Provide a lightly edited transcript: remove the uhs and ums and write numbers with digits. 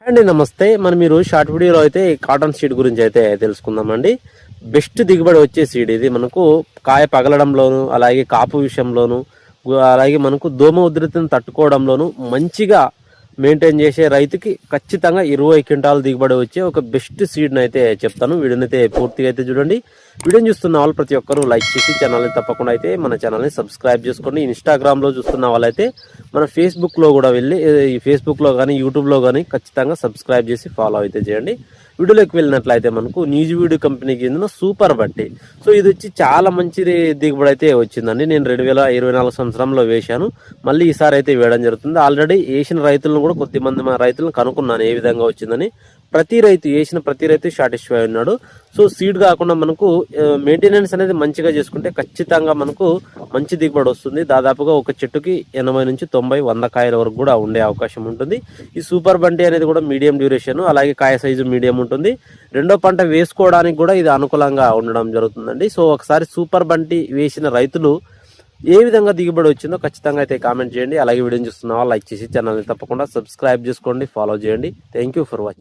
అండి నమస్తే. మనం మీరు షార్ట్ వీడియోలో అయితే కాటన్ సీడ్ గురించి అయితే తెలుసుకుందామండి. బెస్ట్ దిగుబడి వచ్చే సీడ్ ఇది. మనకు కాయ పగలడంలోను, అలాగే కాపు విషయంలోను, అలాగే మనకు దోమ ఉధృతిని తట్టుకోవడంలోను మంచిగా మెయింటైన్ చేసే రైతుకి ఖచ్చితంగా 20 క్వింటాల దిగుబడి వచ్చే ఒక బెస్ట్ సీడ్ని అయితే చెప్తాను. వీడియోని అయితే పూర్తిగా అయితే చూడండి. వీడియోని చూస్తున్న వాళ్ళు ప్రతి ఒక్కరూ లైక్ చేసి ఛానల్ని తప్పకుండా అయితే మన ఛానల్ని సబ్స్క్రైబ్ చేసుకోండి. ఇన్స్టాగ్రామ్లో చూస్తున్న వాళ్ళైతే మన ఫేస్బుక్లో కూడా వెళ్ళి, ఈ ఫేస్బుక్లో కానీ యూట్యూబ్లో కానీ ఖచ్చితంగా సబ్స్క్రైబ్ చేసి ఫాలో అయితే చేయండి. వీడియోలోకి వెళ్ళినట్లయితే మనకు న్యూజివీడ్ కంపెనీకి చెందిన సూపర్ బట్టి. సో ఇది వచ్చి చాలా మంచి దిగుబడి అయితే వచ్చిందండి. నేను 2024 సంవత్సరంలో వేశాను. మళ్ళీ ఈసారి అయితే వేయడం జరుగుతుంది. ఆల్రెడీ వేసిన రైతులను కూడా కొద్దిమంది మా రైతులను కనుక్కున్నాను ఏ విధంగా వచ్చిందని. వేసిన ప్రతి రైతు సాటిస్ఫై ఉన్నాడు. సో సీడ్ కాకుండా మనకు మెయింటెనెన్స్ అనేది మంచిగా చేసుకుంటే ఖచ్చితంగా మనకు మంచి దిగుబడి వస్తుంది. దాదాపుగా ఒక చెట్టుకి 80 నుంచి 90, 100 కాయల వరకు కూడా ఉండే అవకాశం ఉంటుంది. ఈ సూపర్ బండి అనేది కూడా మీడియం డ్యూరేషన్, అలాగే కాయ సైజు మీడియం ఉంటుంది. రెండో పంట వేసుకోవడానికి కూడా ఇది అనుకూలంగా ఉండడం జరుగుతుందండి. సో ఒకసారి సూపర్ బండి వేసిన రైతులు ఏ విధంగా దిగుబడి వచ్చిందో ఖచ్చితంగా అయితే కామెంట్ చేయండి. అలాగే వీడియోని చూస్తున్న వాళ్ళు లైక్ చేసి ఛానల్ని తప్పకుండా సబ్స్క్రైబ్ చేసుకోండి, ఫాలో చేయండి. Thank you for watching.